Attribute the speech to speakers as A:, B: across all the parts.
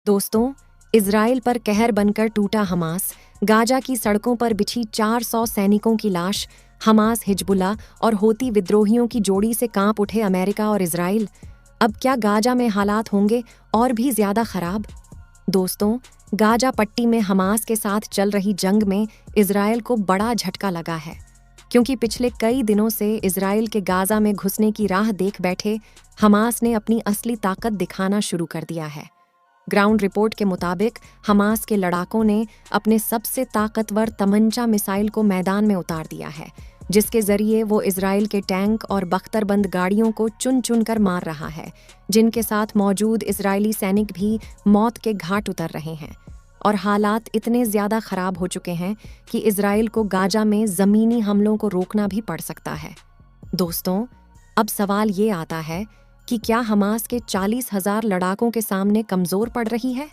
A: दोस्तों, इजराइल पर कहर बनकर टूटा हमास। गाजा की सड़कों पर बिछी 400 सैनिकों की लाश। हमास, हिजबुल्लाह और होती विद्रोहियों की जोड़ी से कांप उठे अमेरिका और इजराइल। अब क्या गाजा में हालात होंगे और भी ज्यादा खराब? दोस्तों, गाजा पट्टी में हमास के साथ चल रही जंग में इजराइल को बड़ा झटका लगा है, क्योंकि पिछले कई दिनों से इजराइल के गाजा में घुसने की राह देख बैठे हमास ने अपनी असली ताकत दिखाना शुरू कर दिया है। ग्राउंड रिपोर्ट के मुताबिक हमास के लड़ाकों ने अपने सबसे ताकतवर तमंचा मिसाइल को मैदान में उतार दिया है, जिसके जरिए वो इजराइल के टैंक और बख्तरबंद गाड़ियों को चुन चुन कर मार रहा है, जिनके साथ मौजूद इजरायली सैनिक भी मौत के घाट उतर रहे हैं। और हालात इतने ज्यादा खराब हो चुके हैं कि इजराइल को गाजा में जमीनी हमलों को रोकना भी पड़ सकता है। दोस्तों, अब सवाल ये आता है कि क्या हमास के 40,000 लड़ाकों के सामने कमजोर पड़ रही है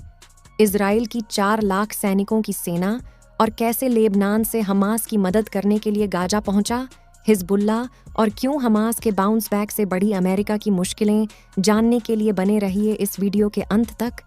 A: इजराइल की 4 लाख सैनिकों की सेना? और कैसे लेबनान से हमास की मदद करने के लिए गाजा पहुंचा हिजबुल्लाह? और क्यों हमास के बाउंस बैक से बड़ी अमेरिका की मुश्किलें? जानने के लिए बने रहिए इस वीडियो के अंत तक।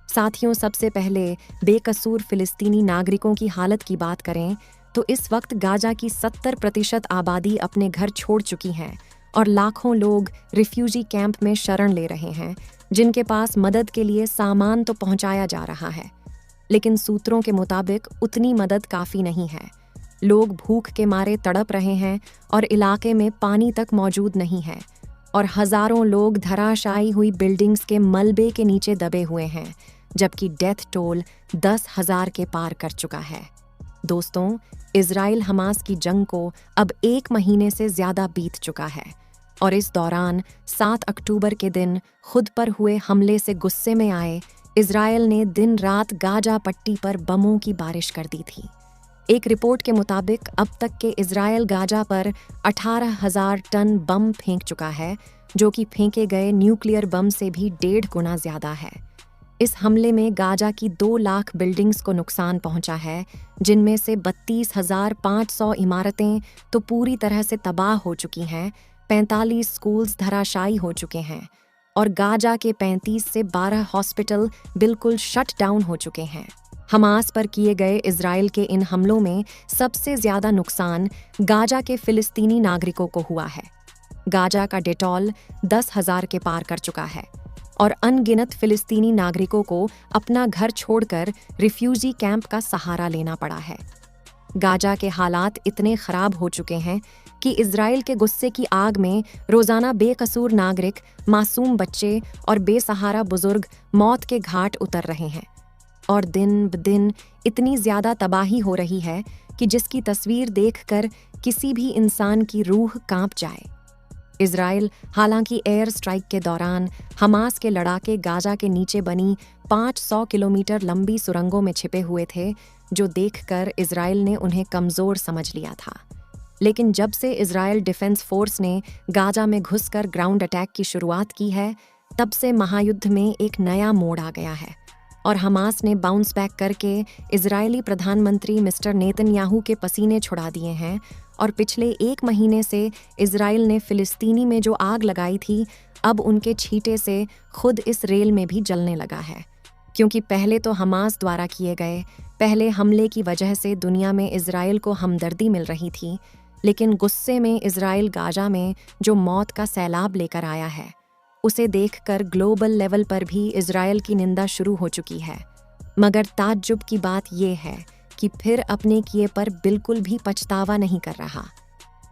A: साथियों, सबसे पहले बेकसूर फिलिस्तीनी नागरिकों की हालत की बात करें तो इस वक्त गाजा की 70% आबादी अपने घर छोड़ चुकी है और लाखों लोग रिफ्यूजी कैंप में शरण ले रहे हैं, जिनके पास मदद के लिए सामान तो पहुंचाया जा रहा है, लेकिन सूत्रों के मुताबिक उतनी मदद काफ़ी नहीं है। लोग भूख के मारे तड़प रहे हैं और इलाके में पानी तक मौजूद नहीं है, और हज़ारों लोग धराशायी हुई बिल्डिंग्स के मलबे के नीचे दबे हुए हैं, जबकि डेथ टोल 10,000 के पार कर चुका है। दोस्तों, इजराइल हमास की जंग को अब 1 महीने से ज़्यादा बीत चुका है, और इस दौरान 7 अक्टूबर के दिन खुद पर हुए हमले से गुस्से में आए इजराइल ने दिन रात गाजा पट्टी पर बमों की बारिश कर दी थी। एक रिपोर्ट के मुताबिक अब तक के इजराइल गाजा पर 18,000 टन बम फेंक चुका है, जो कि फेंके गए न्यूक्लियर बम से भी 1.5 गुना ज़्यादा है। इस हमले में गाजा की 2 लाख बिल्डिंग्स को नुकसान पहुंचा है, जिनमें से 32,500 इमारतें तो पूरी तरह से तबाह हो चुकी हैं, 45 स्कूल्स धराशायी हो चुके हैं, और गाजा के 35 से 12 हॉस्पिटल बिल्कुल शट डाउन हो चुके हैं। हमास पर किए गए इजराइल के इन हमलों में सबसे ज्यादा नुकसान गाजा के फिलिस्तीनी नागरिकों को हुआ है। गाजा का डेटॉल 10,000 के पार कर चुका है, और अनगिनत फिलिस्तीनी नागरिकों को अपना घर छोड़कर रिफ्यूजी कैंप का सहारा लेना पड़ा है। गाजा के हालात इतने खराब हो चुके हैं कि इजराइल के गुस्से की आग में रोजाना बेकसूर नागरिक, मासूम बच्चे और बेसहारा बुजुर्ग मौत के घाट उतर रहे हैं, और दिन ब दिन इतनी ज्यादा तबाही हो रही है कि जिसकी तस्वीर देखकर किसी भी इंसान की रूह कांप जाए। इजराइल हालांकि एयर स्ट्राइक के दौरान हमास के लड़ाके गाजा के नीचे बनी 500 किलोमीटर लंबी सुरंगों में छिपे हुए थे, जो देखकर इजराइल ने उन्हें कमजोर समझ लिया था। लेकिन जब से इजराइल डिफेंस फोर्स ने गाजा में घुसकर ग्राउंड अटैक की शुरुआत की है, तब से महायुद्ध में एक नया मोड़ आ गया है, और हमास ने बाउंस बैक करके इजरायली प्रधानमंत्री मिस्टर नेतन्याहू के पसीने छुड़ा दिए हैं, और पिछले 1 महीने से इजराइल ने फिलिस्तीनी में जो आग लगाई थी, अब उनके छींटे से खुद इस रेल में भी जलने लगा है। क्योंकि पहले तो हमास द्वारा किए गए पहले हमले की वजह से दुनिया में इजराइल को हमदर्दी मिल रही थी, लेकिन गुस्से में इजराइल गाजा में जो मौत का सैलाब लेकर आया है, उसे देखकर ग्लोबल लेवल पर भी इजराइल की निंदा शुरू हो चुकी है। मगर ताज्जुब की बात यह है कि फिर अपने किए पर बिल्कुल भी पछतावा नहीं कर रहा।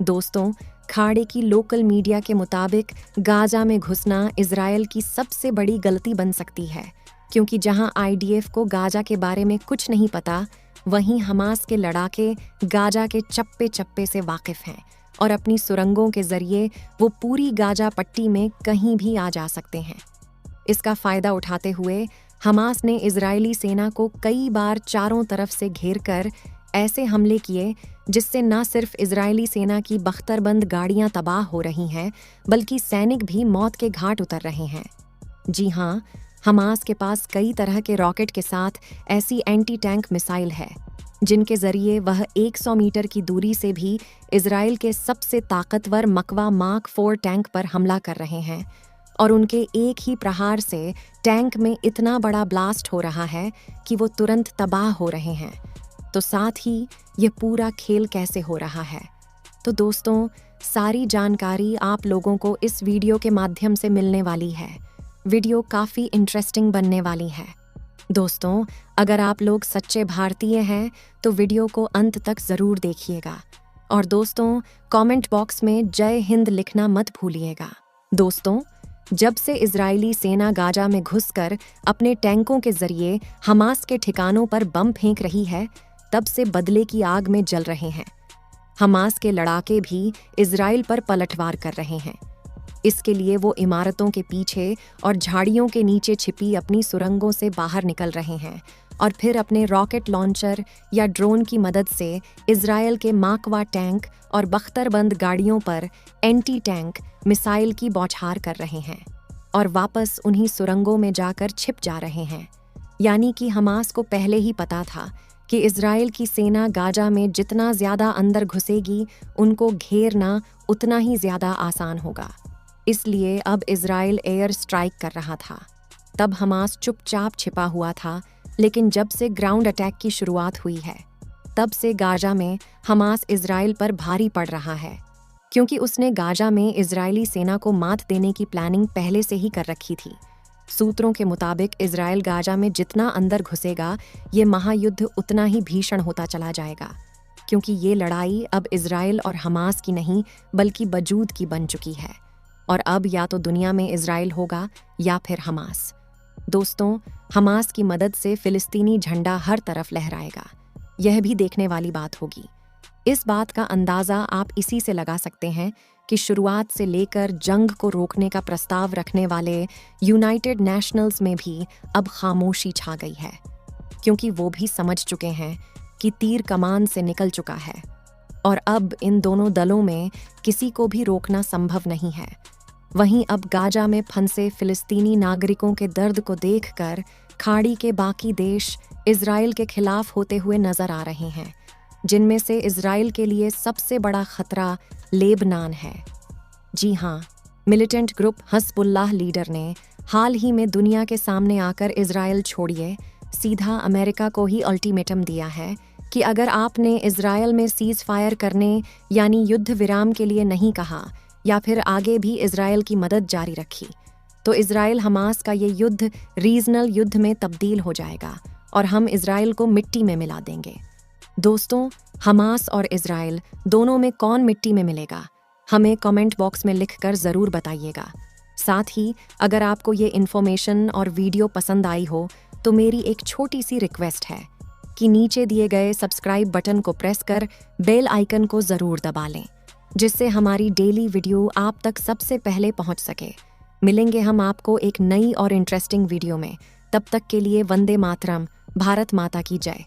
A: दोस्तों, खाड़ी की लोकल मीडिया के मुताबिक गाजा में घुसना इजराइल की सबसे बड़ी गलती बन सकती है, क्योंकि जहां आईडीएफ को गाजा के बारे में कुछ नहीं पता, वहीं हमास के लड़ाके गाजा के चप्पे चप्पे से वाकिफ हैं, और अपनी सुरंगों के जरिए वो पूरी गाजा पट्टी में कहीं भी आ जा सकते हैं। इसका फायदा उठाते हुए हमास ने इजरायली सेना को कई बार चारों तरफ से घेरकर ऐसे हमले किए, जिससे न सिर्फ इजरायली सेना की बख्तरबंद गाड़ियां तबाह हो रही हैं, बल्कि सैनिक भी मौत के घाट उतर रहे हैं। जी हाँ, हमास के पास कई तरह के रॉकेट के साथ ऐसी एंटी टैंक मिसाइल है, जिनके जरिए वह 100 मीटर की दूरी से भी इजराइल के सबसे ताकतवर मकवा मार्क 4 टैंक पर हमला कर रहे हैं, और उनके एक ही प्रहार से टैंक में इतना बड़ा ब्लास्ट हो रहा है कि वो तुरंत तबाह हो रहे हैं। तो साथ ही ये पूरा खेल कैसे हो रहा है? तो दोस्तों, सारी जानकारी आप लोगों को इस वीडियो के माध्यम से मिलने वाली है। वीडियो काफ़ी इंटरेस्टिंग बनने वाली है। दोस्तों, अगर आप लोग सच्चे भारतीय हैं तो वीडियो को अंत तक ज़रूर देखिएगा। और दोस्तों, कमेंट बॉक्स में जय हिंद लिखना मत भूलिएगा। दोस्तों, जब से इजरायली सेना गाजा में घुसकर अपने टैंकों के जरिए हमास के ठिकानों पर बम फेंक रही है, तब से बदले की आग में जल रहे हैं। हमास के लड़ाके भी इजराइल पर पलटवार कर रहे हैं। इसके लिए वो इमारतों के पीछे और झाड़ियों के नीचे छिपी अपनी सुरंगों से बाहर निकल रहे हैं और फिर अपने रॉकेट लॉन्चर या ड्रोन की मदद से इजराइल के माकवा टैंक और बख्तरबंद गाड़ियों पर एंटी टैंक मिसाइल की बौछार कर रहे हैं और वापस उन्हीं सुरंगों में जाकर छिप जा रहे हैं। यानी कि हमास को पहले ही पता था कि इजराइल की सेना गाजा में जितना ज़्यादा अंदर घुसेगी, उनको घेरना उतना ही ज़्यादा आसान होगा। इसलिए अब इजराइल एयर स्ट्राइक कर रहा था। तब हमास चुपचाप छिपा हुआ था, लेकिन जब से ग्राउंड अटैक की शुरुआत हुई है, तब से गाजा में हमास इजराइल पर भारी पड़ रहा है, क्योंकि उसने गाजा में इजरायली सेना को मात देने की प्लानिंग पहले से ही कर रखी थी। सूत्रों के मुताबिक इजराइल गाजा में जितना अंदर घुसेगा, ये महायुद्ध उतना ही भीषण होता चला जाएगा, क्योंकि ये लड़ाई अब इजराइल और हमास की नहीं बल्कि वजूद की बन चुकी है। और अब या तो दुनिया में इजराइल होगा या फिर हमास। दोस्तों, हमास की मदद से फिलिस्तीनी झंडा हर तरफ लहराएगा। यह भी देखने वाली बात होगी। इस बात का अंदाज़ा आप इसी से लगा सकते हैं कि शुरुआत से लेकर जंग को रोकने का प्रस्ताव रखने वाले यूनाइटेड नेशंस में भी अब खामोशी छा गई है, क्योंकि वो भी समझ चुके हैं कि तीर कमान से निकल चुका है और अब इन दोनों दलों में किसी को भी रोकना संभव नहीं है। वहीं अब गाजा में फंसे फिलिस्तीनी नागरिकों के दर्द को देखकर खाड़ी के बाकी देश इजराइल के खिलाफ होते हुए नजर आ रहे हैं, जिनमें से इजराइल के लिए सबसे बड़ा खतरा लेबनान है। जी हाँ, मिलिटेंट ग्रुप हिजबुल्लाह लीडर ने हाल ही में दुनिया के सामने आकर इजराइल छोड़िए, सीधा अमेरिका को ही अल्टीमेटम दिया है कि अगर आपने इजराइल में सीज फायर करने यानी युद्ध विराम के लिए नहीं कहा या फिर आगे भी इजराइल की मदद जारी रखी, तो इजराइल हमास का ये युद्ध रीजनल युद्ध में तब्दील हो जाएगा और हम इजराइल को मिट्टी में मिला देंगे। दोस्तों, हमास और इजराइल दोनों में कौन मिट्टी में मिलेगा, हमें कमेंट बॉक्स में लिखकर ज़रूर बताइएगा। साथ ही अगर आपको ये इन्फॉर्मेशन और वीडियो पसंद आई हो तो मेरी एक छोटी सी रिक्वेस्ट है कि नीचे दिए गए सब्सक्राइब बटन को प्रेस कर बेल आइकन को ज़रूर दबा लें, जिससे हमारी डेली वीडियो आप तक सबसे पहले पहुंच सके। मिलेंगे हम आपको एक नई और इंटरेस्टिंग वीडियो में। तब तक के लिए वंदे मातरम, भारत माता की जय।